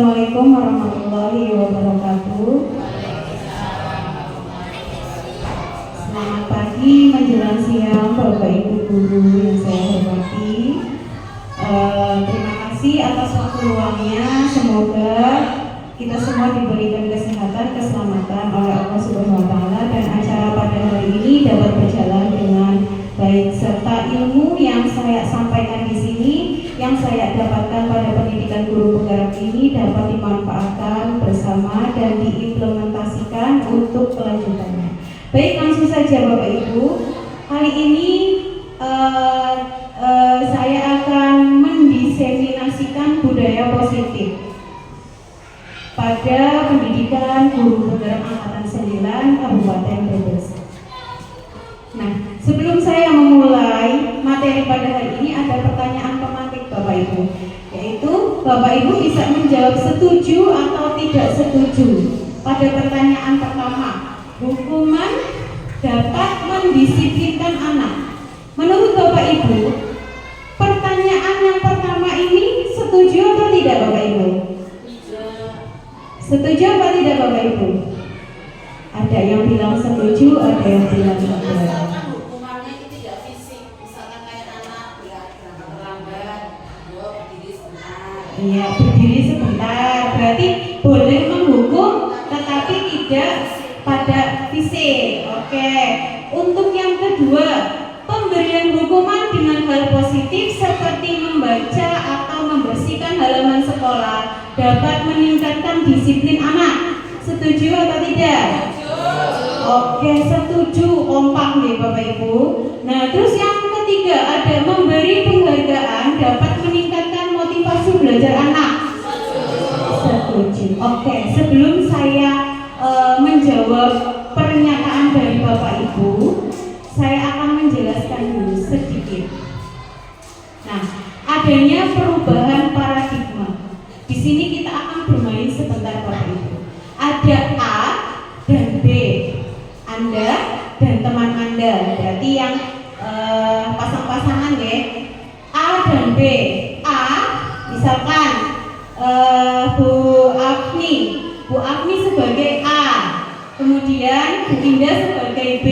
Assalamualaikum warahmatullahi wabarakatuh. Selamat pagi menjelang siang Bapak Ibu guru yang saya hormati. Terima kasih atas waktu luangnya. Semoga kita semua diberikan kesehatan, keselamatan oleh Allah Subhanahu wa Ta'ala, dan acara pada hari ini dapat berjalan dengan baik, serta ilmu yang saya sampaikan di sini, yang saya dapatkan pada pendidikan guru penggerak ini dapat dimanfaatkan bersama dan diimplementasikan untuk kelanjutannya. Baik, langsung saja Bapak Ibu. Kali ini saya akan mendiseminasikan budaya positif pada pendidikan guru penggerak angkatan 9 Kabupaten Brebes. Nah, sebelum saya memulai materi pada hari ini, ada pertanyaan pemantik Bapak Ibu, yaitu Bapak Ibu bisa menjawab setuju atau tidak setuju pada pertanyaan pertama. Hukuman dapat mendisiplinkan anak. Menurut Bapak Ibu, pertanyaan yang pertama ini setuju atau tidak Bapak Ibu? Setuju apa tidak Bapak Ibu? Ada yang bilang setuju, ada yang bilang tidak. Hukumannya itu tidak fisik, misalkan kayak anak terlambat, berdiri sebentar. Iya, berdiri sebentar. Berarti boleh menghukum, tetapi tidak pada fisik. Oke. Untuk yang kedua, pemberian hukuman dengan hal positif seperti membaca atau membersihkan halaman sekolah dapat meningkatkan disiplin anak. Setuju atau tidak? Oke, setuju, kompak nih Bapak Ibu. Nah, terus yang ketiga, ada memberi penghargaan dapat meningkatkan motivasi belajar anak. Setuju. Oke, sebelum saya menjawab pernyataan dari Bapak Ibu, saya akan menjelaskan dulu sedikit. Nah, adanya perubahan paradigma. Di sini kita akan bermain sebentar Bapak Ibu. Ada A dan B, Anda dan teman Anda. Berarti yang pasang-pasangan ya. A dan B. A, misalkan Bu Afni sebagai A, kemudian Bu Indah sebagai B.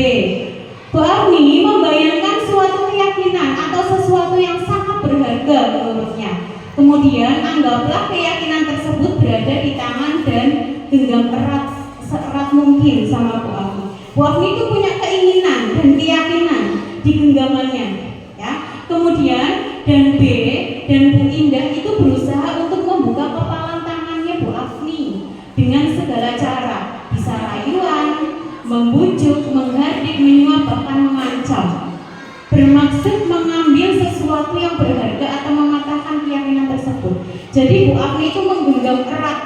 Bu Afni membayangkan suatu keyakinan atau sesuatu yang sangat berharga menurutnya. Kemudian anggaplah keyakinan tersebut berada di tangan dan genggam erat seerat mungkin sama Bu Afni. Bu Afni itu punya keinginan dan keyakinan di genggamannya, ya. Kemudian dan B dan Bu Indah itu berusaha untuk membuka kepalan tangannya Bu Afni dengan segala cara, bisa rayuan, membujuk, menghardik, menyuap, bahkan mengancam, bermaksud mengambil sesuatu yang berharga atau mematahkan keyakinan tersebut. Jadi Bu Afni itu menggenggam erat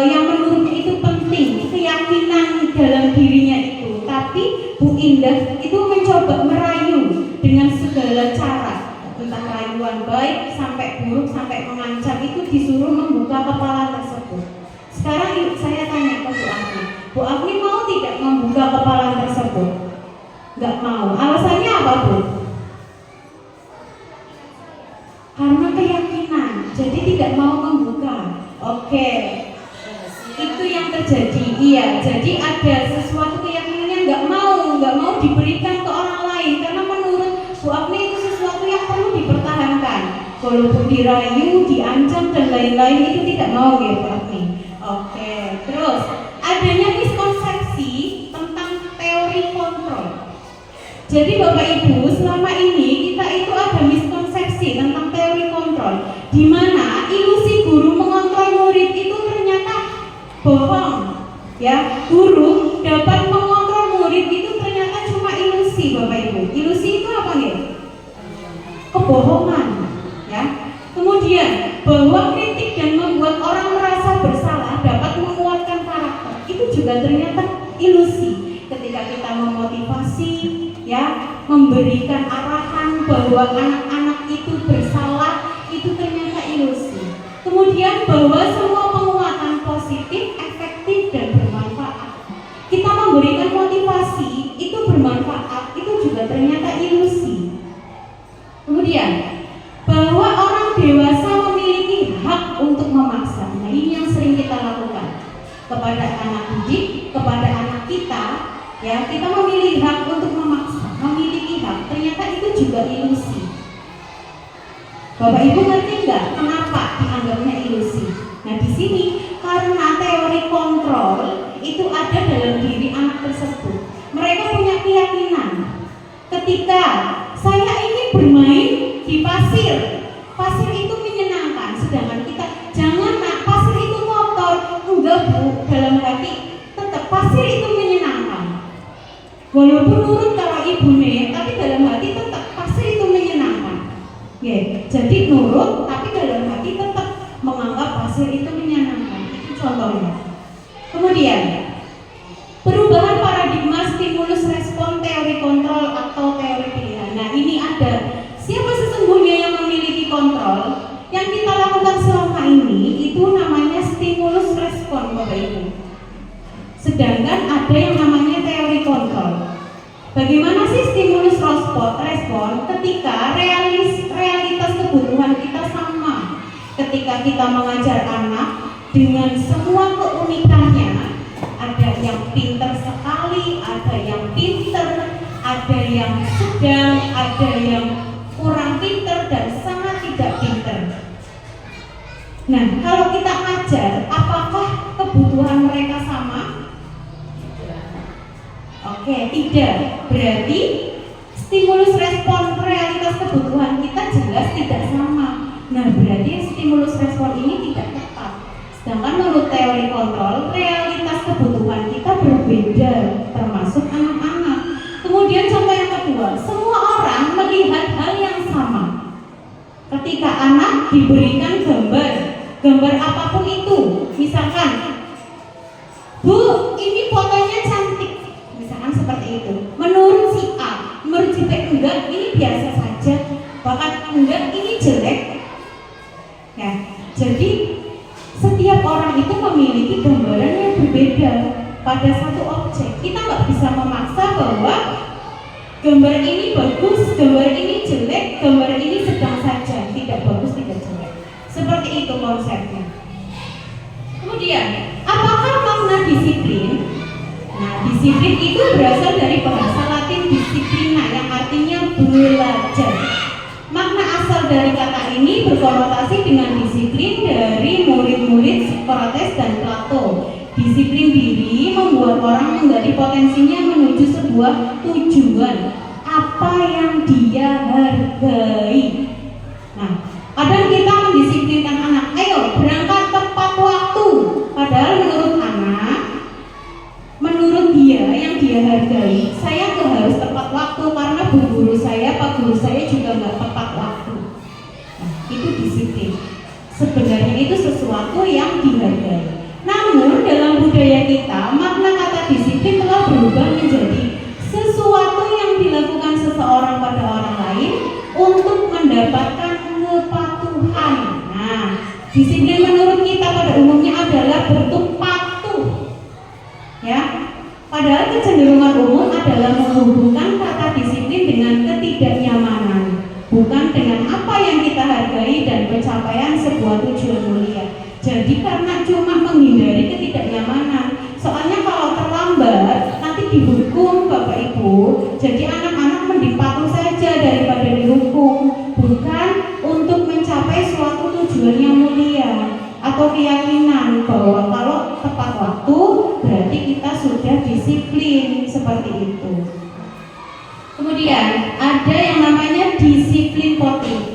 yang menurutnya itu penting, keyakinan dalam dirinya itu. Tapi Bu Indah itu mencoba merayu dengan segala cara, entah rayuan baik sampai buruk sampai mengancam, itu disuruh membuka kepala tersebut. Sekarang saya tanya ke Bu Afni, Bu Afni mau tidak membuka kepala tersebut? Enggak mau. Alasannya apa Bu? Karena keyakinan, jadi tidak mau membuka. Oke, itu yang terjadi. Iya, jadi ada sesuatu keyakinan yang nggak mau diberikan ke orang lain karena menurut Bu Afni itu sesuatu yang perlu dipertahankan. Walaupun dirayu, diancam dan lain-lain, itu tidak mau ya Bu Afni. Oke, terus adanya miskonsepsi tentang teori kontrol. Jadi Bapak Ibu, selama ini kita itu ada miskonsepsi tentang teori kontrol, di mana ilusi guru mengontrol murid itu ternyata bohong. Ya, guru dapat mengontrol murid itu ternyata cuma ilusi Bapak Ibu. Ilusi itu apa ya? Kebohongan. Ya. Kemudian bahwa kritik dan membuat orang merasa bersalah dapat menguatkan karakter, itu juga ternyata ilusi. Ketika kita memotivasi, ya, memberikan arahan bahwa anak-anak itu bersalah, itu ternyata ilusi. Kemudian bahwa semua penguatan positif, efektif dan bermanfaat. Kita memberikan motivasi itu bermanfaat, itu juga ternyata ilusi. Kemudian bahwa orang dewasa memiliki hak untuk memaksa. Nah, ini yang sering kita lakukan kepada anak didik, kepada anak kita. Ya, kita memilih hak untuk memaksa, memiliki hak. Ternyata itu juga ilusi. Bapak Ibu ngerti nggak kenapa dianggapnya ilusi? Nah, di sini karena teori kontrol itu ada dalam diri anak tersebut. Mereka punya keyakinan ketika saya ingin bermain di pasir, pasir itu menyenangkan. Sedangkan kita, jangan nak, pasir itu kotor. Enggak Bu, dalam hati tetap pasir itu menyenangkan. Walaupun nurut kalau ibu nih, tapi dalam hati tetap pasir itu menyenangkan. Ya, jadi nurut, tapi dalam hati tetap menganggap pasir itu menyenangkan. Itu contohnya. Kemudian perubahan paradigma stimulus respon teori kontrol atau teori pilihan. Nah, ini ada siapa sesungguhnya yang memiliki kontrol? Yang kita lakukan selama ini itu namanya stimulus respon, Bapak Ibu. Sedangkan ada yang namanya teori kontrol. Bagaimana sih stimulus respon ketika realitas kebutuhan kita sama? Ketika kita mengajar anak dengan semua keunikannya, ada yang pinter sekali, ada yang pinter, ada yang sedang, ada yang kurang pinter dan sangat tidak pinter. Nah, kalau kita ajar, apakah kebutuhan mereka sama? Oke, tidak. Berarti stimulus respon realitas kebutuhan kita jelas tidak sama. Nah, berarti stimulus respon ini tidak tepat. Sedangkan menurut teori kontrol, realitas kebutuhan kita berbeda, termasuk anak-anak. Kemudian contoh yang kedua, semua orang melihat hal yang sama. Ketika anak diberikan gambar apapun itu, misalkan, Bu, ini fotonya cantik, misalkan seperti itu. Menurut si A, menurut si B enggak, ini biasa saja, bahkan enggak, ini jelek. Ya, jadi setiap orang itu memiliki gambaran yang berbeda pada satu objek. Kita nggak bisa memaksa bahwa gambar ini bagus, gambar ini jelek, gambar ini sedang saja, tidak bagus, tidak jelek. Seperti itu konsepnya. Kemudian, apakah makna disiplin? Nah, disiplin itu berasal dari bahasa Latin disciplina yang artinya belajar. Makna asal dari kata ini berkonotasi dengan disiplin dari murid-murid Sokrates dan Plato. Disiplin diri membuat orang menggali potensinya menuju sebuah tujuan, apa yang dia hargai. Nah, kadang kita mendisiplinkan anak, ayo berangkat tepat waktu. Padahal menurut anak, menurut dia yang dia hargai, saya nggak harus tepat waktu karena bu guru saya, pak guru saya juga nggak tepat waktu. Nah, itu disiplin. Sebenarnya itu sesuatu yang dihargai. Namun dalam budaya kita, makna kata disiplin telah berubah menjadi sesuatu yang dilakukan seseorang pada orang lain untuk mendapatkan kepatuhan. Nah, disiplin menurut kita pada umumnya adalah bentuk patuh. Ya, padahal kecenderungan umum adalah menghubungkan kata disiplin dengan ketidaknyamanan, bukan dengan apa yang kita hargai dan pencapaian sebuah tujuan mulia. Jadi karena cuma menghindari ketidaknyamanan, soalnya kalau terlambat nanti dihukum Bapak Ibu. Jadi anak-anak mending patuh saja daripada dihukum, bukan untuk mencapai suatu tujuan yang mulia atau keyakinan bahwa kalau tepat waktu berarti kita sudah disiplin, seperti itu. Kemudian ada yang namanya disiplin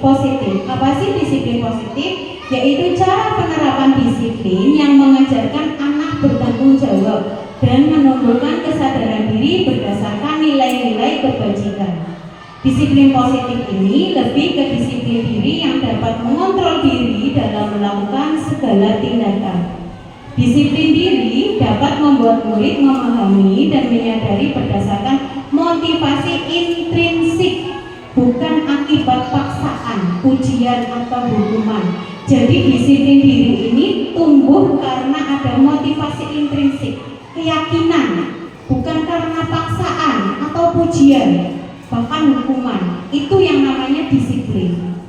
positif. Apa sih disiplin positif? Yaitu cara penerapan disiplin yang mengajarkan anak bertanggung jawab dan menumbuhkan kesadaran diri berdasarkan nilai-nilai kebajikan. Disiplin positif ini lebih ke disiplin diri yang dapat mengontrol diri dalam melakukan segala tindakan. Disiplin diri dapat membuat murid memahami dan menyadari berdasarkan motivasi intrinsik, bukan akibat paksaan, pujian atau hukuman. Jadi disiplin diri ini tumbuh karena ada motivasi intrinsik, keyakinan, bukan karena paksaan atau pujian, bahkan hukuman. Itu yang namanya disiplin.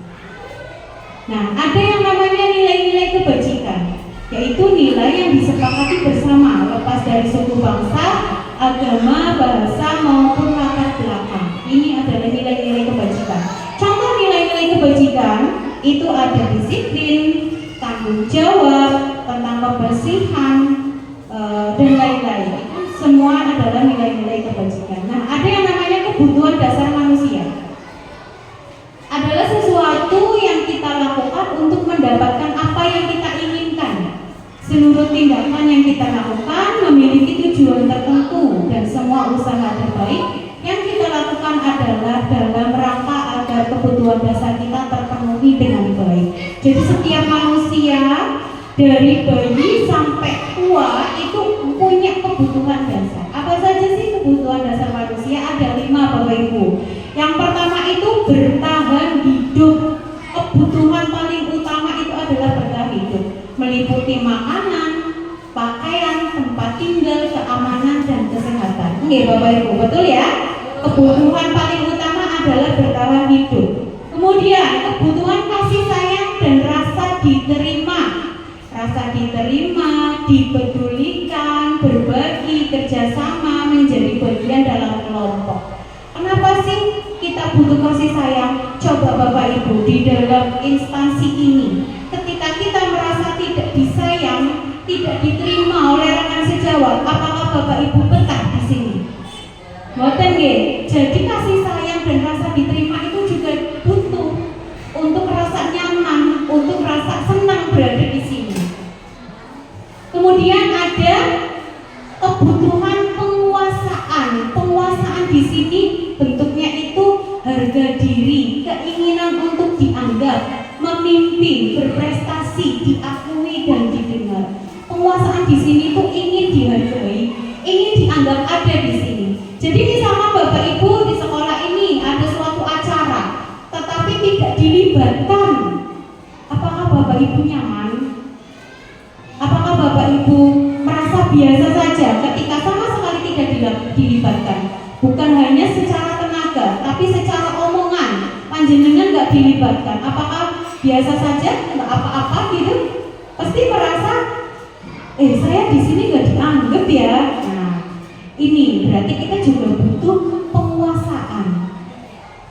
Nah, ada yang namanya nilai-nilai kebajikan. yaitu nilai yang disepakati bersama lepas dari suku bangsa, agama, bahasa maupun latar belakang. Ini adalah nilai-nilai kebajikan. Contoh nilai-nilai kebajikan itu ada disiplin, tanggung jawab, tentang kebersihan, dan lain-lain. Semua adalah nilai-nilai kebajikan. Nah, ada yang namanya kebutuhan dasar manusia. Adalah sesuatu yang kita lakukan untuk mendapatkan apa yang kita inginkan. Seluruh tindakan yang kita lakukan memiliki tujuan tertentu, dan semua usaha terbaik yang kita lakukan adalah dalam rangka agar kebutuhan dasar kita terpenuhi dengan baik. Jadi setiap manusia dari bayi sampai tua itu punya kebutuhan dasar. Apa saja sih kebutuhan dasar manusia? Ada 5, Bapak Ibu. Yang pertama itu bertahan hidup. Kebutuhan paling utama itu adalah bertahan hidup, meliputi makanan, pakaian, tempat tinggal, keamanan, dan kesehatan. Oke, Bapak Ibu, betul ya? Kebutuhan paling utama adalah bertahan hidup. Kemudian kebutuhan kasih sayang dan rasa diterima. Rasa diterima, dipedulikan, berbagi, kerjasama, menjadi bagian dalam kelompok. Kenapa sih kita butuh kasih sayang? Coba Bapak Ibu, di dalam instansi ini, ketika kita merasa tidak disayang, tidak diterima oleh rekan sejawat, apakah Bapak Ibu betah di sini? Mboten nggih. Jadi kasih sayang dan rasa diterima itu juga butuh untuk rasa nyaman, untuk rasa senang berada di sini. Kemudian ada kebutuhan penguasaan. Penguasaan di sini bentuknya itu harga diri, keinginan untuk dianggap, memimpin, berprestasi, diakui dan didengar. Penguasaan di sini itu ingin dihargai, ingin dianggap ada di sini. Jadi misalnya Bapak Ibu di sekolah ini ada suatu acara, tetapi tidak dilibatkan, apakah Bapak Ibu nyaman? Apakah Bapak Ibu merasa biasa saja ketika sama sekali tidak dilibatkan? Bukan hanya secara tenaga, tapi secara omongan panjenengan nggak dilibatkan. Apakah biasa saja, nggak apa-apa gitu? Pasti merasa, saya di sini nggak dianggap ya. Nah, ini berarti kita juga butuh penguasaan.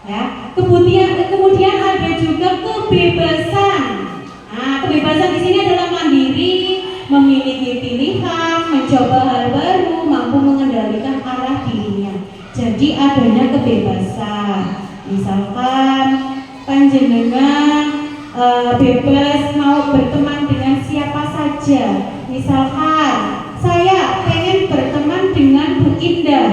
Ya, kemudian ada juga kebebasan. Nah, kebebasan di sini adalah mandiri, memiliki pilihan, mencoba hal baru, mampu mengendalikan arah dirinya. Jadi adanya kebebasan. Misalkan panjenengan bebas mau berteman dengan siapa saja. Misalkan saya pengen berteman dengan Bu Indah,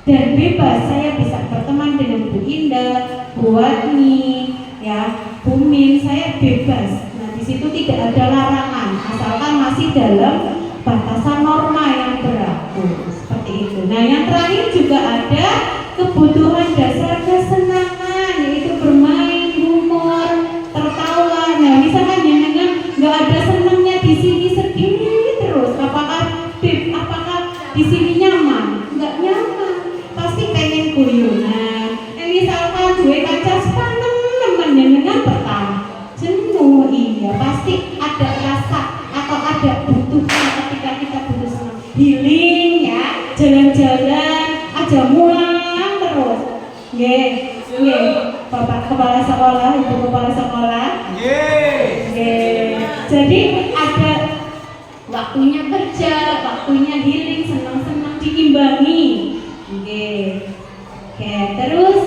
dan bebas saya bisa berteman dengan Bu Indah, Bu Watni, ya, Bu Min, saya bebas. Nah, di situ tidak ada larangan, asalkan masih dalam batasan norma yang berlaku. Seperti itu. Nah, yang terakhir juga ada kebutuhan dasar kesenangan, yaitu bermain, humor, tertawa. Nah, misalkan jenengan nggak ada senangnya di sini, sedih terus, apakah di sini nyaman? Nggak nyaman. Pasti pengen guyunan. Misalkan gue kaca sepaneng teman jenengan pertama jenuh, iya pasti ada rasa atau ada butuhnya ketika kita butuh senang, healing ya, jalan-jalan aja mulang terus. Nggih, Bapak Kepala Sekolah, Ibu Kepala Sekolah. Nggih. Jadi ada waktunya kerja, waktunya healing, senang-senang diimbangi. Oke, terus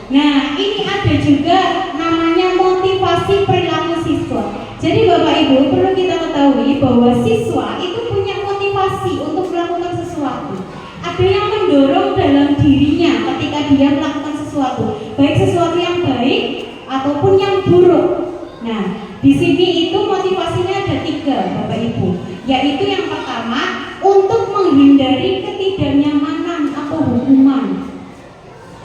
nah ini ada juga namanya motivasi perilaku siswa. Jadi Bapak Ibu perlu kita ketahui bahwa siswa itu punya motivasi untuk melakukan sesuatu. Ada yang mendorong dalam dirinya ketika dia melakukan sesuatu, baik sesuatu yang baik ataupun yang buruk. Nah, di sini itu motivasinya ada 3, Bapak Ibu, yaitu yang pertama untuk menghindari ketidaknyamanan atau hukuman.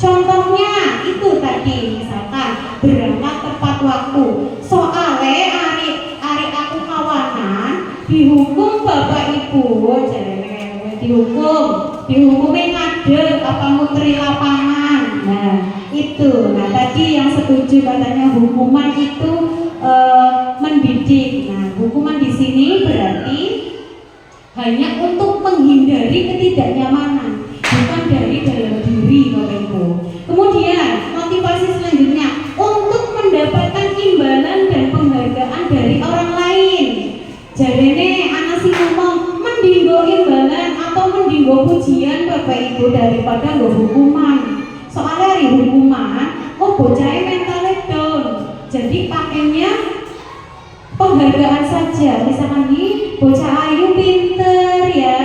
Contohnya itu tadi, misalkan berangkat tepat waktu. Soalnya hari aku kawanan dihukum Bapak Ibu, dihukumnya ngadeg apa muteri lapangan. Nah itu, tadi yang setuju katanya hukuman itu mendidik. Nah Hukuman di sini berarti hanya untuk menghindari ketidaknyamanan, bukan dari dalam diri, Bapak Ibu. Kemudian motivasi selanjutnya untuk mendapatkan imbalan dan penghargaan dari orang lain. Jarene anak sing ngomong mendinggo imbalan atau mendinggo pujian Bapak Ibu daripada nggo hukuman. Soalnya hari hukuman, bocahnya mentalnya down. Jadi pakainya penghargaan saja. Misalkan nih bocah ayu pinter ya,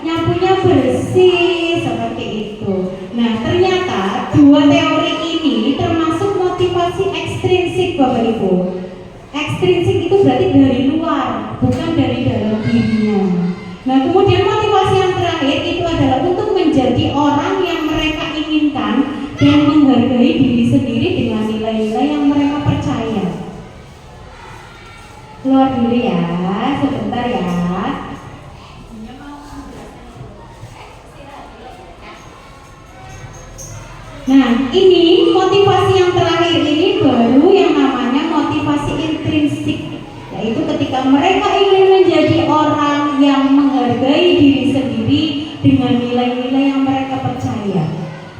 nyapunya bersih seperti itu. Nah ternyata dua teori ini termasuk motivasi ekstrinsik Bapak Ibu. Ekstrinsik itu berarti dari luar, bukan dari dalam dirinya. Nah kemudian motivasi yang terakhir itu adalah untuk menjadi orang yang mereka inginkan dan menghargai diri sendiri dengan nilai-nilai yang mereka percaya. Keluar dulu ya, sebentar ya. Nah, ini motivasi yang terakhir ini baru yang namanya motivasi intrinsik, yaitu ketika mereka ingin menjadi orang yang menghargai diri sendiri dengan nilai-nilai yang mereka percaya,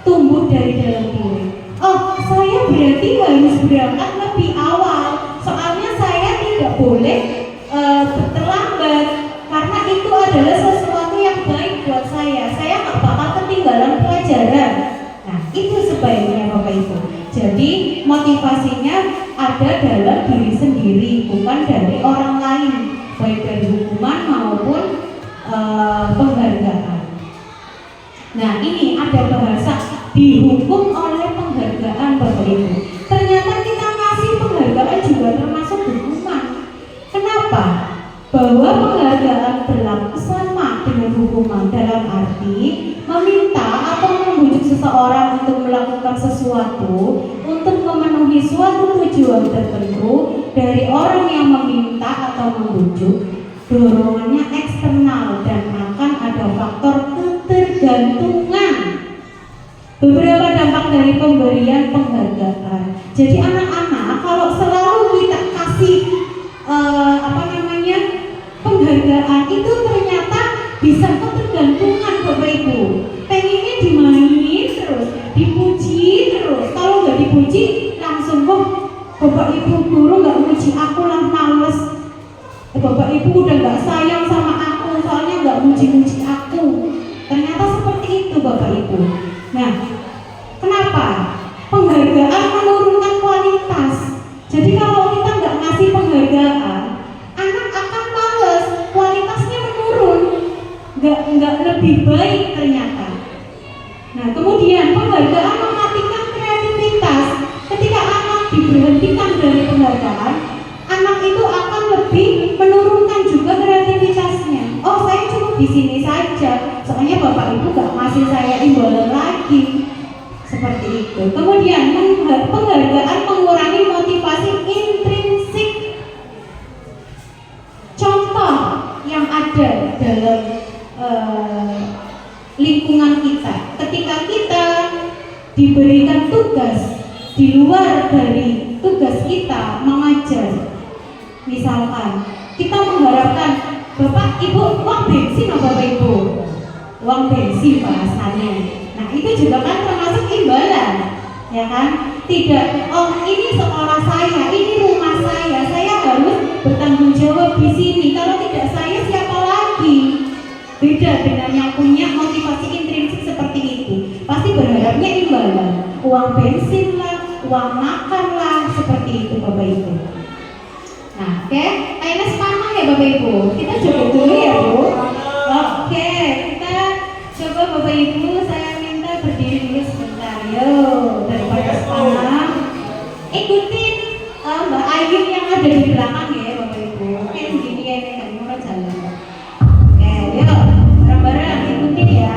tumbuh dari dalam diri. Oh, saya berarti harus berangkat lebih awal, soalnya saya tidak boleh terlambat, karena itu adalah sesuatu yang baik buat saya. Saya nggak bakal ketinggalan pelajaran. Nah, itu sebaiknya Bapak Ibu. Jadi motivasinya ada dalam diri sendiri, bukan dari orang lain, baik dari hukuman maupun penghargaan. Nah, ini ada bahasa dihukum oleh penghargaan Bapak Ibu. Ternyata kita kasih penghargaan juga termasuk hukuman. Kenapa? Bahwa penghargaan berlaku sama dengan hukuman, dalam arti meminta atau membujuk seseorang untuk melakukan sesuatu untuk memenuhi suatu tujuan tertentu dari orang yang meminta atau membujuk. Dorongannya eksternal dan akan ada faktor ketergantungan. Beberapa dampak dari pemberian penghargaan. Jadi anak-anak kalau selalu kita kasih penghargaan itu ternyata bisa ketergantungan Bapak Ibu. Pengennya dimainin terus, dipuji terus. Kalau nggak dipuji langsung Bapak Ibu guru nggak muji aku lah, males. Bapak Ibu udah nggak sayang sama aku, soalnya nggak muji-muji aku. Ternyata seperti itu Bapak Ibu. Nah, kenapa? Penghargaan menurunkan kualitas. Jadi kalau kita nggak ngasih penghargaan, anak akan males, kualitasnya menurun, nggak lebih baik ternyata. Nah, kemudian penghargaan mematikan kreativitas. Ketika anak diberhentikan dari penghargaan, anak itu akan lebih menurunkan juga kreativitasnya. Oh, saya cukup di sini saja, soalnya Bapak Ibu nggak ngasih saya imbalan lagi. Seperti itu. Kemudian penghargaan mengurangi motivasi intrinsik. Contoh yang ada dalam lingkungan kita, ketika kita diberikan tugas di luar dari tugas kita mengajar, misalkan kita mengharapkan Bapak Ibu uang bensin, Bapak Ibu uang bensin bahasanya. Nah itu juga kan termasuk imbalan, ya kan? Tidak, oh ini sekolah saya, ini rumah saya harus bertanggung jawab di sini. Kalau tidak saya siapa lagi? Beda dengan yang punya motivasi intrinsik seperti itu. Pasti berharapnya imbalan, uang bensin lah, uang makan lah, seperti itu Bapak Ibu. Nah, oke, ayo semangat ya Bapak Ibu. Kita coba dulu ya Bu. Oke, kita coba Bapak Ibu, saya minta berdiri dulu sebentar. Yuk, daripada semangat, ikutin Mbak Ayu yang ada di belakang ya Bapak Ibu. Mungkin gini ya, ini kan jalan. Oke, yuk, bareng-bareng ikutin ya.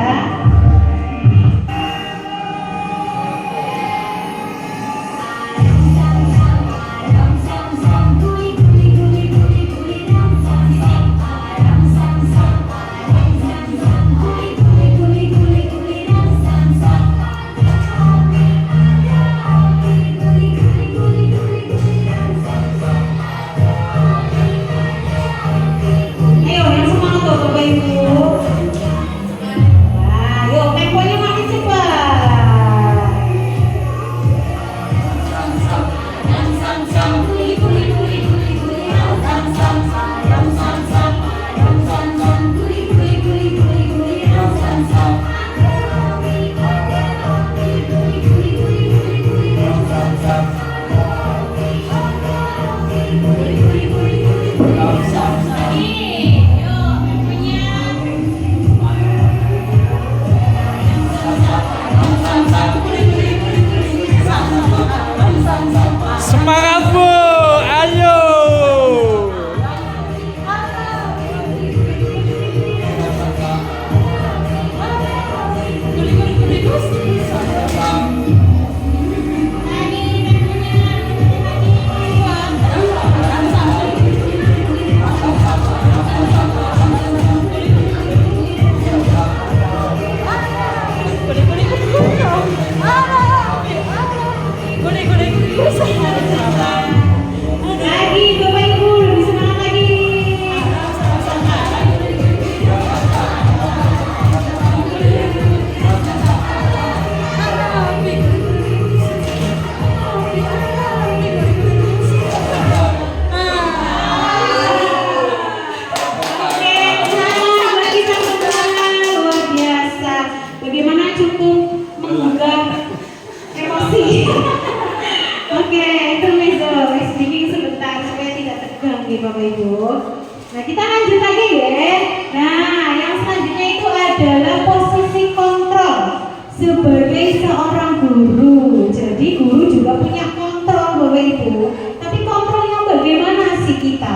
sebagai seorang guru. Jadi guru juga punya kontrol Bapak Ibu. Tapi kontrolnya bagaimana sih kita?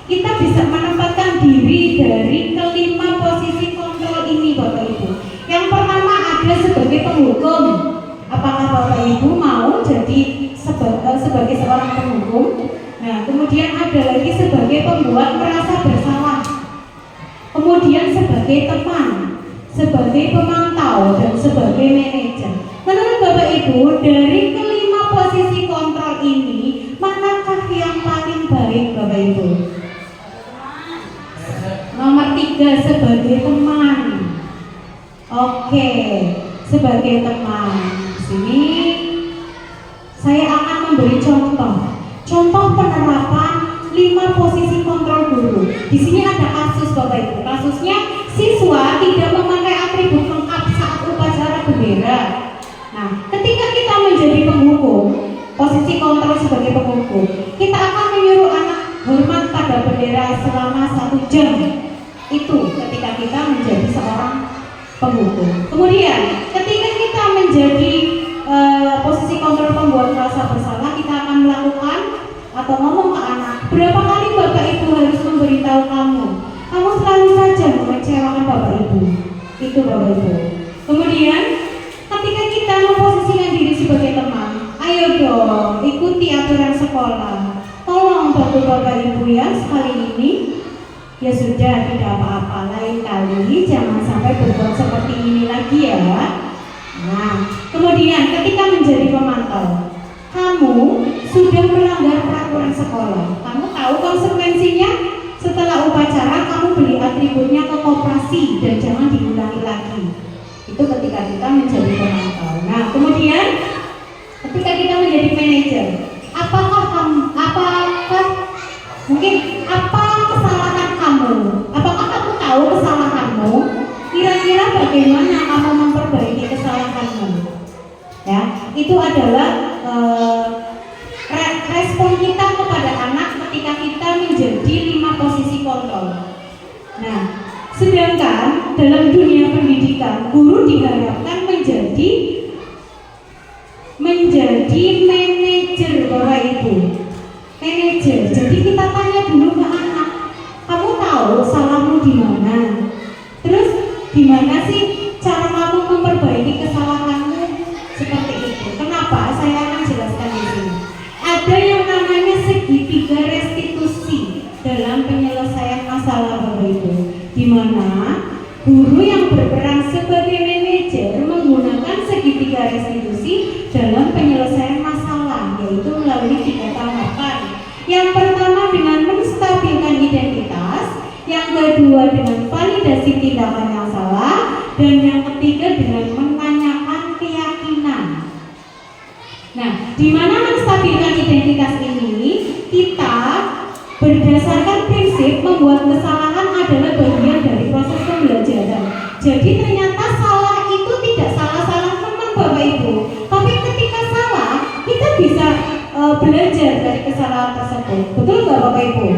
Kita bisa menempatkan diri dari kelima posisi kontrol ini Bapak Ibu. Yang pertama ada sebagai penghukum. Apakah Bapak Ibu mau jadi sebagai seorang penghukum? Nah, kemudian ada lagi sebagai pembuat merasa bersalah. Kemudian sebagai teman, sebagai pemantau, dan sebagai manajer. Menurut Bapak Ibu, dari kelima posisi kontrol ini, manakah yang paling baik Bapak Ibu? Nomor 3 sebagai teman. Oke, sebagai teman. Di sini saya akan memberi contoh penerapan 5 posisi kontrol guru. Di sini ada kasus Bapak Ibu. Kasusnya siswa tidak memakai atribut lengkap saat upacara bendera. Nah, ketika kita menjadi penghukum, posisi kontrol sebagai penghukum, kita akan menyuruh anak hormat pada bendera selama 1 jam. Itu ketika kita menjadi seorang penghukum. Kemudian, ketika kita menjadi posisi kontrol pembuat merasa bersalah, kita akan melakukan atau ngomong ke anak, berapa kali Bapak Ibu harus memberitahu kamu selalu saja mengecewakan Bapak Ibu. Itu Bapak Ibu. Kemudian ketika kita memposisikan diri sebagai teman, ayo dong ikuti aturan sekolah, tolong bantu Bapak Ibu ya sekali ini. Ya sudah, tidak apa-apa, lain kali jangan sampai berbuat seperti ini lagi ya. Nah, kemudian ketika menjadi pemantau, kamu sudah melanggar peraturan sekolah. Kamu tahu konsekuensinya? Setelah upacara kamu beli atributnya ke koperasi dan jangan diulangi lagi. Itu ketika kita menjadi pemantau. Nah, kemudian ketika kita menjadi manajer, apakah kesalahan kamu? Apakah kamu tahu kesalahanmu? Kira-kira bagaimana kamu memperbaiki kesalahanmu? Ya, itu adalah respon kita kepada anak ketika kita menjadi 5 posisi kontrol. Nah, sedangkan dalam dunia pendidikan, guru diharapkan menjadi manajer Bapak Ibu. Manajer. Jadi kita tanya dulu ke anak, kamu tahu salahmu di mana? Terus gimana sih cara kamu memperbaiki kesalahanmu? Seperti itu. Kenapa? Saya akan jelaskan di sini. Ada yang namanya segitiga restitusi dalam penyelesaian masalah Bapak Ibu, di mana guru yang berperan sebagai manajer menggunakan segitiga restitusi dalam penyelesaian masalah, yaitu melalui 3 tahapan. Yang pertama dengan menstabilkan identitas, yang kedua dengan validasi tindakan yang salah, dan yang ketiga dengan menanyakan keyakinan. Nah, di mana menstabilkan identitas ini, kita berdasarkan prinsip membuat kesalahan adalah bagian dari proses pembelajaran. Jadi ternyata salah itu tidak salah-salah teman Bapak Ibu, tapi ketika salah kita bisa belajar dari kesalahan tersebut. Betul nggak Bapak Ibu?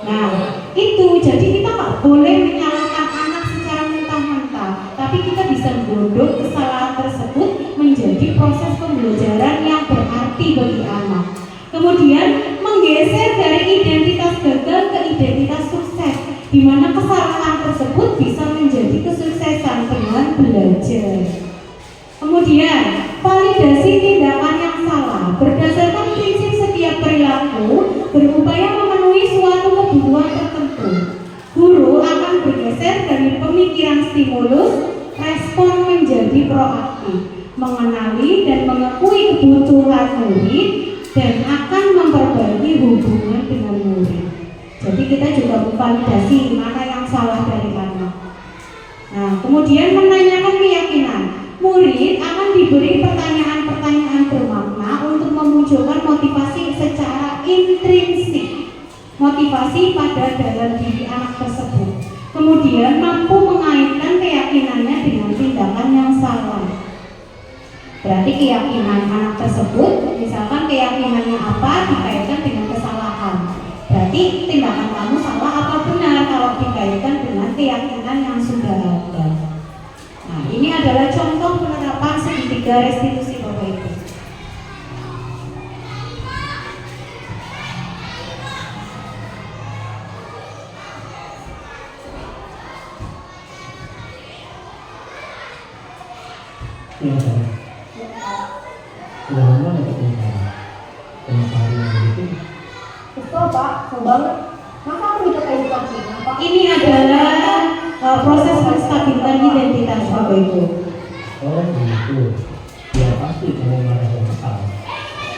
Nah, itu jadi kita nggak boleh menyalahkan anak secara mentah-mentah, tapi kita bisa menggodok kesalahan tersebut menjadi proses pembelajaran yang berarti bagi anak. Kemudian menggeser dari identitas gagal ke identitas sukses, di mana kesalahan tersebut bisa menjadi kesuksesan dengan belajar. Kemudian validasi tindakan yang salah berdasarkan prinsip setiap perilaku berupaya memenuhi suatu kebutuhan tertentu. Guru akan bergeser dari pemikiran stimulus, respon menjadi proaktif, mengenali dan mengakui kebutuhan murid, dan akan memperbaiki hubungan dengan murid. Jadi kita juga memvalidasi mana yang salah dari anak. Nah, kemudian menanyakan keyakinan. Murid akan diberi pertanyaan-pertanyaan bermakna untuk memunculkan motivasi secara intrinsik, motivasi pada dalam diri anak tersebut. Kemudian mampu mengaitkan keyakinannya dengan tindakan yang salah. Berarti keyakinan anak tersebut, misalkan keyakinannya apa dikaitkan dengan kesalahan. Berarti tindakan kamu salah atau benar kalau dikaitkan dengan keyakinan yang sudah ada. Nah, ini adalah contoh penerapan 3 restitusi Bapak Ibu. Iya, saya. Sudah lama nggak ketemu saya. Kenapa hari yang begitu? Kesel Pak, kesel banget. Masa aku dicekai di kampung? Pak? Ini adalah proses menstabilkan identitas Bapak Ibu. Oh begitu. Ya pasti kamu marah dan kesal.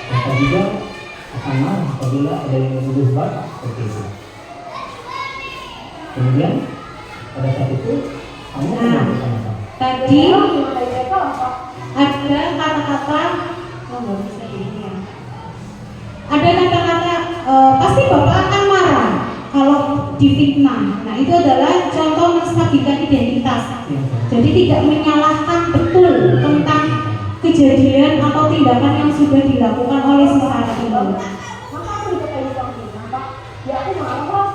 Bapak juga akan marah apabila ada yang menuduh Bapak seperti itu. Kemudian pada saat itu kamu melakukan apa? Tadi Cuma kayak mereka lah Pak. ada kata-kata, oh nggak bisa ini ya. Ada kata-kata, pasti Bapak akan marah kalau difitnah. Nah itu adalah contoh menstabilkan identitas. Iya, saya. Jadi tidak menyalahkan betul tentang kejadian atau tindakan yang sudah dilakukan oleh seseorang itu. Masa aku dicekai di kampung? Pak? Ya aku marah lah.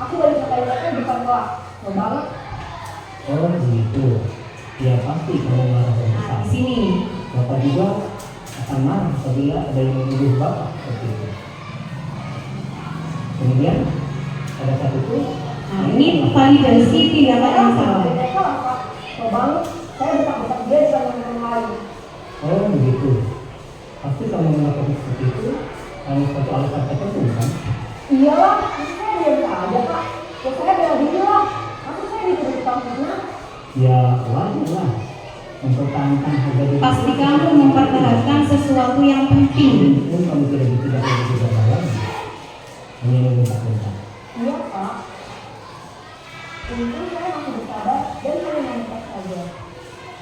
Aku balik cekai mereka di depan kelas. Kesel banget. Oh begitu. Ya pasti kamu marah dan Nah kesal. di sini. Bapak juga akan marah apabila ada yang menuduh Bapak seperti itu. Kemudian pada saat itu Nah ini validasi tindakan yang salah. Kayak mereka lah Pak. Kesel banget. Saya bentak-bentak dia di depan teman lain. oh begitu. Pasti kamu melakukan seperti itu karena suatu alasan tertentu kan? Iyalah, masa saya diam saja Pak. Ya saya bela diri lah. Masa saya dituduh di kampungnya? Ya wajar lah mempertahankan harga diri. Pasti kamu mempertahankan sesuatu yang penting. Mungkin kamu tidak dalam hanya membentak-bentak. Iya Pak. Untung saya masih bersabar dan hanya mengetes saja.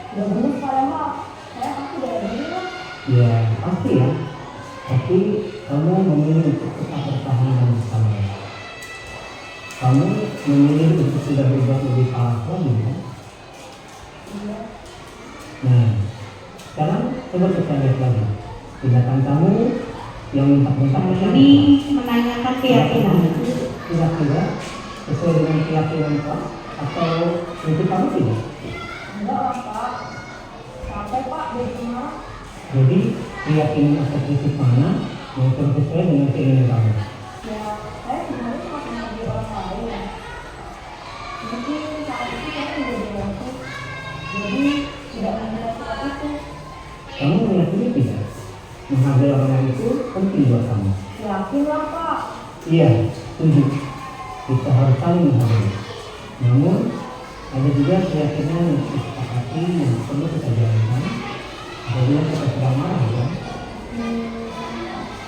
Udah bener padahal saya pasti bela diri lah. Ya pasti ya. Tapi kamu memilih untuk tetap bertahan dan bersabar. Kamu memilih untuk tidak berbuat lebih parah lagi kan? Iya. Nah, sekarang coba kita lihat lagi tindakan kamu yang bentak-bentak Nah, tadi. ini menanyakan keyakinan. Kira-kira sesuai dengan keyakinan kelas atau itu kamu tidak? Enggak lah Pak. Sampai Pak jadi marah. Jadi keyakinan atau prinsip mana yang sesuai dengan keinginan kamu? Ya saya sebenarnya cuma menghargai orang lain. Mungkin saat itu saya menjadi emosi. Jadi tidak mengira surat itu. Kamu meyakini tidak? Menghargai orang lain itu penting buat kamu. Yakin lah Pak. Iya, setuju. Kita harus saling menghargai. Namun ada juga keyakinan yang disepakati yang perlu kita jalankan apabila kita sedang marah ya.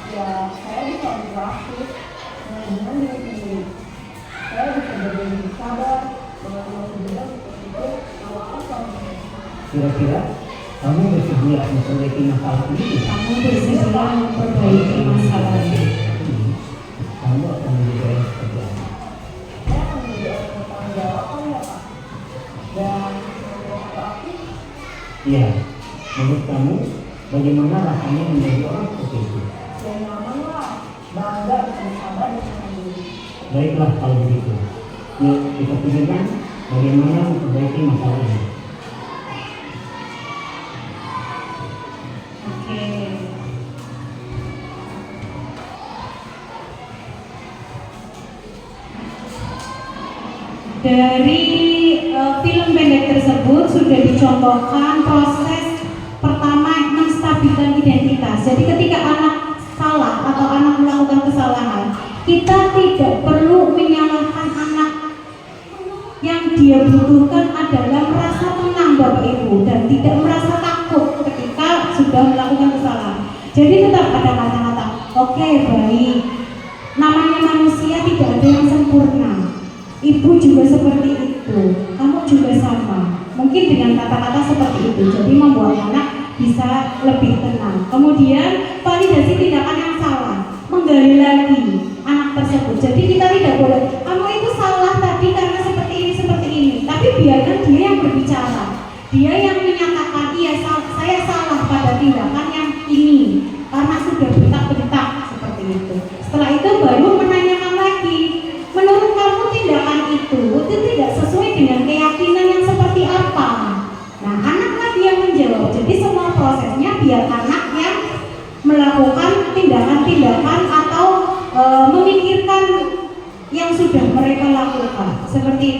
Ya saya bisa berlatih dengan diri sendiri. Saya bisa berdiri sabar dengan emosi juga berpikir kalau aku sama. Kira-kira kamu bersedia memperbaiki masalah ini tidak? Kamu bersedia memperbaiki masalah ini. Kamu akan menjadi orang seperti apa? Saya akan menjadi orang yang bertanggung jawab kan ya Pak. Dan menurut aku Iya, menurut kamu bagaimana rasanya menjadi orang seperti itu? ya nyaman lah, bangga bisa bersabar dan mandiri. Baiklah kalau begitu. Yuk kita pikirkan bagaimana memperbaiki masalah ini. Oke. Dari film pendek tersebut sudah dicontohkan proses pertama menstabilkan identitas. Jadi ketika anak salah atau anak melakukan kesalahan, kita tidak perlu menyalahkan anak. Yang dia butuhkan adalah merasa tenang Bapak Ibu dan tidak merasa takut ketika sudah melakukan kesalahan. Jadi tetap ada kata-kata, oke, baik. Namanya manusia tidak ada yang sempurna. Ibu juga seperti itu, kamu juga sama. Mungkin dengan kata-kata seperti itu, jadi membuat anak bisa lebih tenang. Kemudian validasi tindakan yang salah, menggali lagi anak tersebut. Jadi kita tidak boleh, kamu itu salah tadi karena seperti ini. Tapi biarkan dia yang berbicara, dia yang menyatakan iya saya salah pada tindakan yang ini karena sudah bentak-bentak seperti itu. Setelah itu baru menanyakan lagi, menurut kamu tindakan itu tidak sesuai dengan keyakinan yang seperti apa? Nah, anak lagi yang menjawab. Jadi semua proses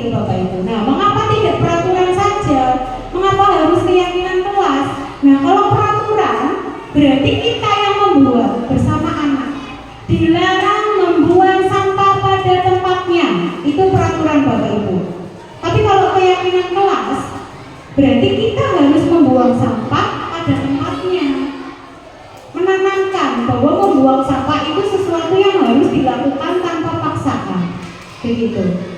itu Bapak Ibu. Nah, mengapa tidak peraturan saja? Mengapa harus keyakinan kelas? Nah, kalau peraturan berarti kita yang membuat bersama anak. Dilarang membuang sampah pada tempatnya. Itu peraturan Bapak Ibu. Tapi kalau keyakinan kelas berarti kita harus membuang sampah pada tempatnya. Menanamkan bahwa membuang sampah itu sesuatu yang harus dilakukan tanpa paksaan. Begitu.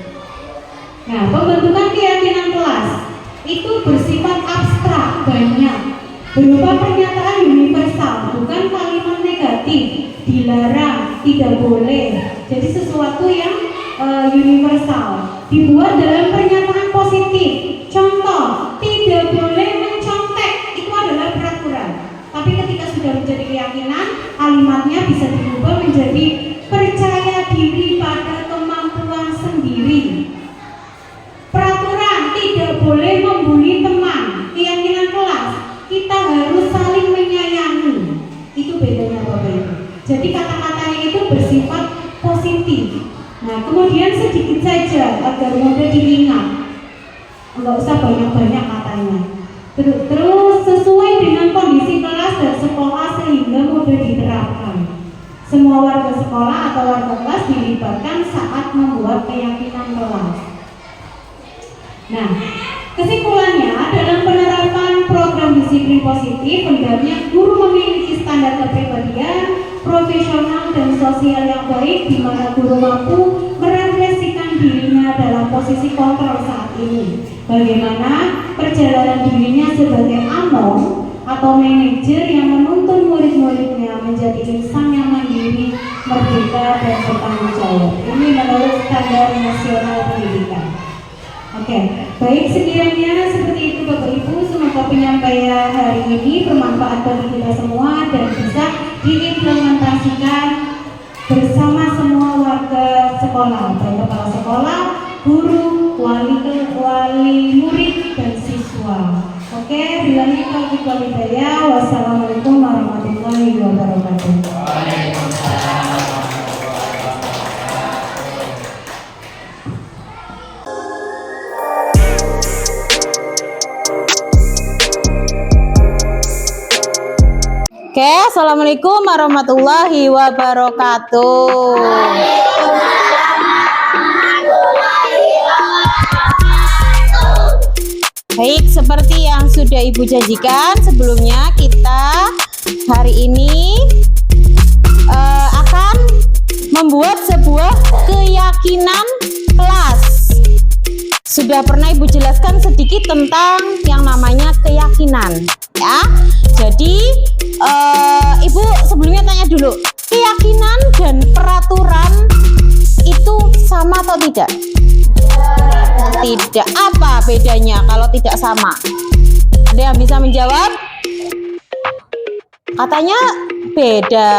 Nah, pembentukan keyakinan kelas itu bersifat abstrak, banyak, berupa pernyataan universal, bukan kalimat negatif, dilarang, tidak boleh. Jadi sesuatu yang universal, dibuat dalam pernyataan positif. Contoh, tidak boleh mencontek, itu adalah peraturan. Tapi ketika sudah menjadi keyakinan, kalimatnya bisa diubah menjadi percaya diri pada kemampuan sendiri. Peraturan tidak boleh membuli teman. Keyakinan kelas, kita harus saling menyayangi. Itu bedanya Bapak Ibu. Jadi kata-katanya itu bersifat positif. Nah, kemudian sedikit saja agar mudah diingat. Enggak usah banyak-banyak katanya. Terus sesuai dengan kondisi kelas dan sekolah sehingga mudah diterapkan. Semua warga sekolah atau warga kelas dilibatkan saat membuat keyakinan kelas. Nah, kesimpulannya dalam penerapan program disiplin positif, hendaknya guru memiliki standar kepribadian, profesional dan sosial yang baik, di mana guru mampu merefleksikan dirinya dalam posisi kontrol saat ini. Bagaimana perjalanan dirinya sebagai among atau manajer yang menuntun murid-muridnya menjadi insan yang mandiri, merdeka dan bertanggung jawab. Ini menurut standar nasional pendidikan. Oke, baik, sekiranya seperti itu Bapak Ibu, semoga penyampaian hari ini bermanfaat bagi kita semua dan bisa diimplementasikan bersama semua warga sekolah, baik kepala sekolah, guru, wali murid dan siswa. Oke, bilangi taufiq wal hidayah. Wassalamualaikum warahmatullahi wabarakatuh. Oke, assalamualaikum warahmatullahi wabarakatuh. Baik, seperti yang sudah Ibu janjikan sebelumnya, kita hari ini akan membuat sebuah keyakinan kelas. Sudah pernah Ibu jelaskan sedikit tentang yang namanya keyakinan, ya. Jadi Ibu sebelumnya tanya dulu, keyakinan dan peraturan itu sama atau tidak? Tidak. Apa bedanya kalau tidak sama? Ada yang bisa menjawab? Katanya beda.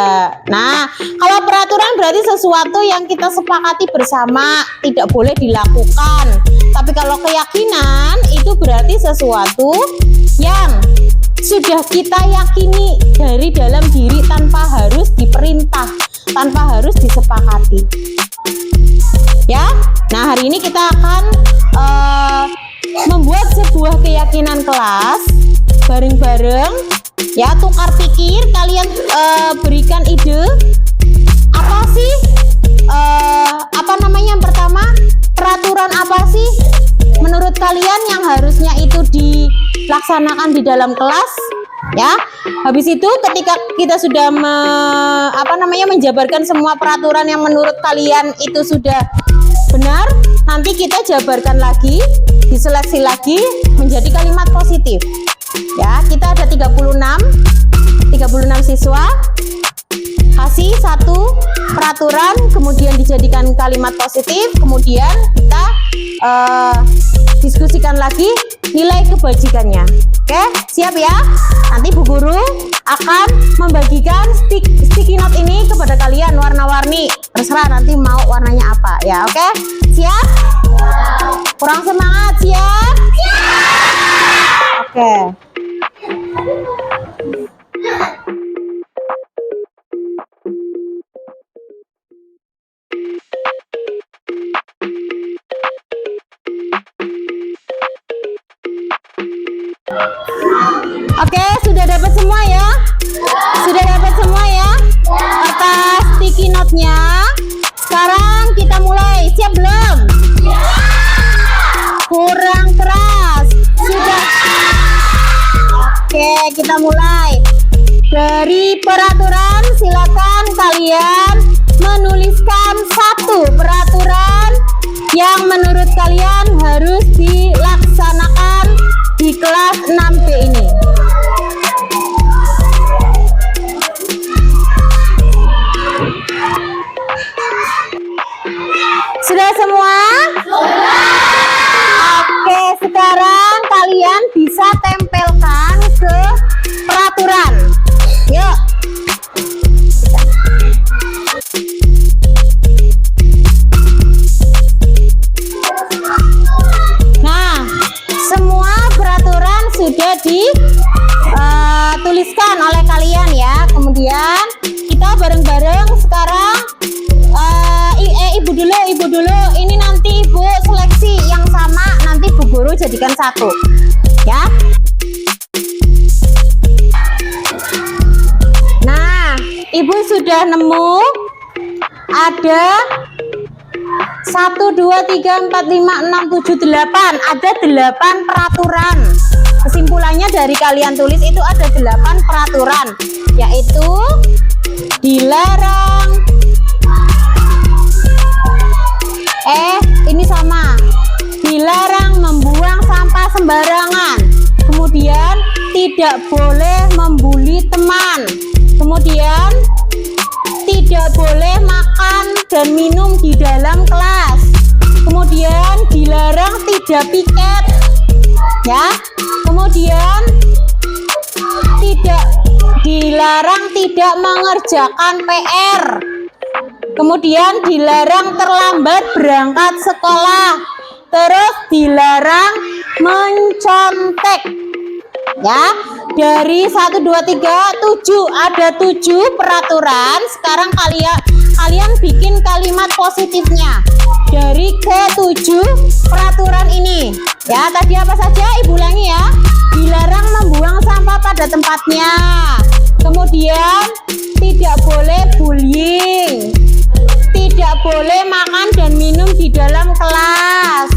Nah, kalau peraturan berarti sesuatu yang kita sepakati bersama, tidak boleh dilakukan. Tapi kalau keyakinan itu berarti sesuatu yang sudah kita yakini dari dalam diri tanpa harus diperintah, tanpa harus disepakati. Ya, nah hari ini kita akan membuat sebuah keyakinan kelas bareng-bareng. Ya, tukar pikir, kalian berikan ide apa sih yang pertama, peraturan apa sih menurut kalian yang harusnya itu dilaksanakan di dalam kelas, ya. Habis itu ketika kita sudah menjabarkan semua peraturan yang menurut kalian itu sudah benar, nanti kita jabarkan lagi, diseleksi lagi menjadi kalimat positif. Ya, kita ada 36 siswa, kasih satu peraturan, kemudian dijadikan kalimat positif, kemudian kita diskusikan lagi nilai kebajikannya. Oke, siap ya? Nanti Bu Guru akan membagikan sticky note ini kepada kalian warna-warni, terserah nanti mau warnanya apa ya. Oke, siap? Kurang semangat, siap? Oke. Oke, sudah dapat semua ya? Sudah dapat semua ya? Kertas sticky note-nya. Sekarang kita mulai. Siap belum? Kurang keras. Sudah. Oke, kita mulai. Dari peraturan, silakan kalian menuliskan satu peraturan yang menurut kalian harus dilaksanakan di kelas 6B ini. Sudah semua? Oke, sekarang kalian bisa tempelkan ke peraturan. Yuk. Nah, semua peraturan sudah dituliskan oleh kalian ya. Kemudian kita bareng-bareng sekarang ibu dulu. Ini nanti ibu seleksi yang sama, nanti bu guru jadikan satu ya. Nah, ibu sudah nemu ada 1, 2, 3, 4, 5, 6, 7, 8. Ada 8 peraturan. Kesimpulannya dari kalian tulis itu ada 8 peraturan, yaitu dilarang. Ini sama. Dilarang membuang sampah sembarangan. Kemudian tidak boleh membuli teman. Kemudian tidak boleh makan dan minum di dalam kelas. Kemudian dilarang tidak piket ya. Kemudian dilarang tidak mengerjakan PR. Kemudian dilarang terlambat berangkat sekolah. Terus dilarang mencontek ya. Dari 1, 2, 3, 7, ada 7 peraturan. Sekarang kalian bikin kalimat positifnya dari ke-7 peraturan ini ya. Tadi apa saja ibu ulangi ya. Dilarang membuang sampah pada tempatnya. Kemudian tidak boleh bullying. Tidak boleh makan dan minum di dalam kelas.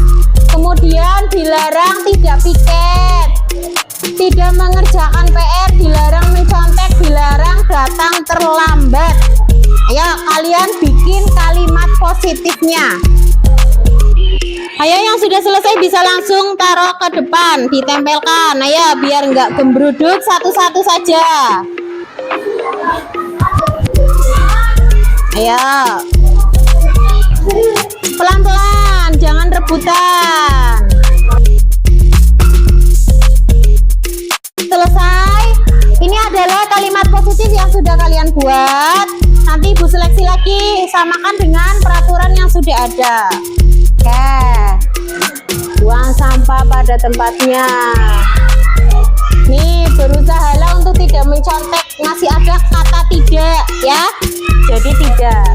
Kemudian dilarang tidak piket. Tidak mengerjakan PR, dilarang mencontek, dilarang datang terlambat. Ayo kalian bikin kalimat positifnya. Ayo yang sudah selesai bisa langsung taruh ke depan, ditempelkan. Ayo biar nggak gembruduk, satu-satu saja. Ayo. Pelan-pelan, jangan rebutan. Selesai. Ini adalah kalimat positif yang sudah kalian buat. Nanti ibu seleksi lagi, samakan dengan peraturan yang sudah ada. Oke. Buang sampah pada tempatnya. Nih, berusahalah untuk tidak mencontek. Masih ada kata tidak ya. Jadi tidak.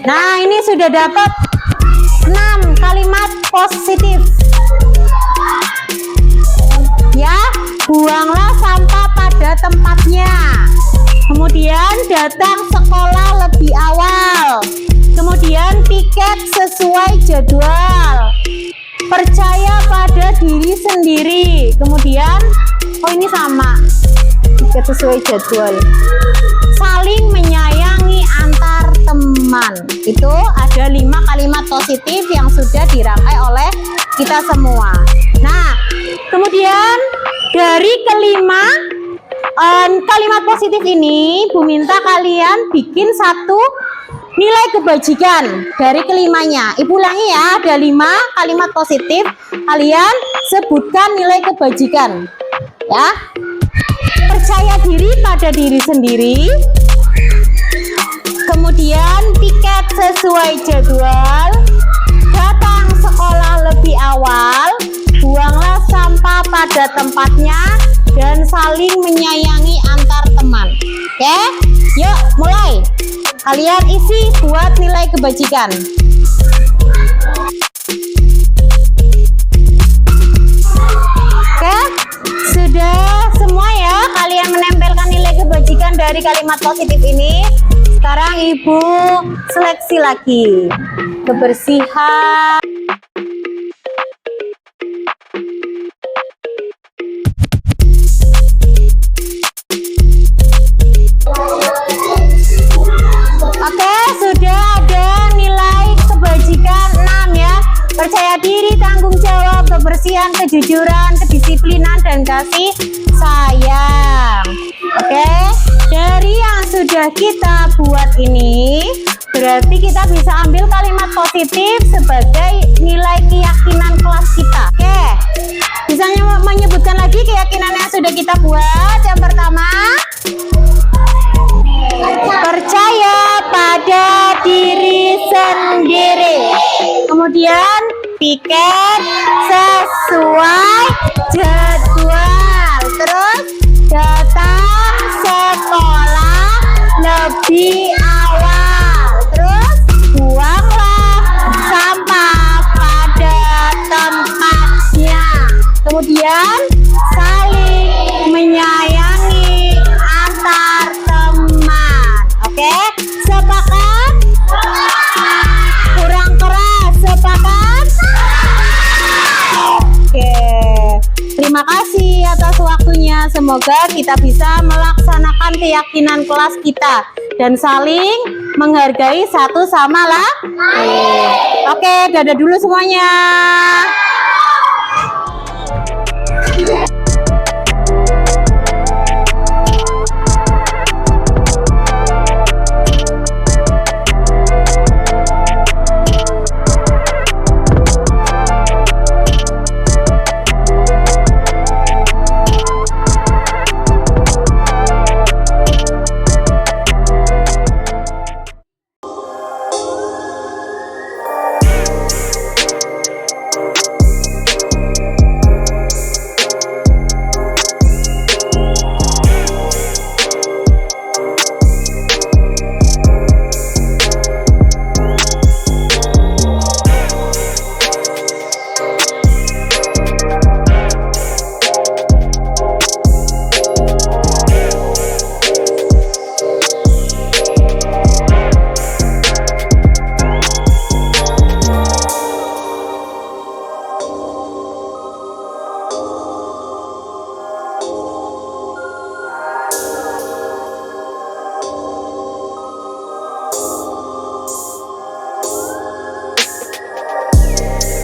Nah, ini sudah dapat 6 kalimat positif. Ya, buanglah sampah pada tempatnya. Kemudian datang sekolah lebih awal. Kemudian piket sesuai jadwal. Percaya pada diri sendiri. Kemudian, oh ini sama. Piket sesuai jadwal. Saling menyayangi antar teman. Itu ada 5 kalimat positif yang sudah dirangkai oleh kita semua. Nah, kemudian dari kelima kalimat positif ini, Bu minta kalian bikin satu nilai kebajikan dari kelimanya. Ibu ulangi ya, ada 5 kalimat positif. Kalian sebutkan nilai kebajikan. Ya. Percaya diri pada diri sendiri. Kemudian piket sesuai jadwal. Datang sekolah lebih awal. Buanglah sampah pada tempatnya. Dan saling menyayangi antar teman. Oke, yuk mulai. kalian isi buat nilai kebajikan. Oke, sudah semua ya kalian menempelkan nilai kebajikan dari kalimat positif ini. Sekarang Ibu seleksi lagi. Kebersihan. Oke, sudah ada nilai kebajikan 6 ya. Percaya diri, tanggung jawab, kebersihan, kejujuran, kedisiplinan, dan kasih sayang. Oke, dari yang sudah kita buat ini, berarti kita bisa ambil kalimat positif sebagai nilai keyakinan kelas kita. Oke, bisa menyebutkan lagi keyakinan yang sudah kita buat. Yang pertama, percaya pada diri sendiri. Kemudian piket sesuai jadwal. Terus datang sekolah lebih awal. Terus buanglah sampah pada tempatnya. Kemudian saling menyayangi antar teman. Oke, sepakat? Kurang keras, sepakat? Oke, terima kasih atas waktunya. Semoga kita bisa melaksanakan keyakinan kelas kita dan saling menghargai satu sama lain. Oke, dadah dulu semuanya.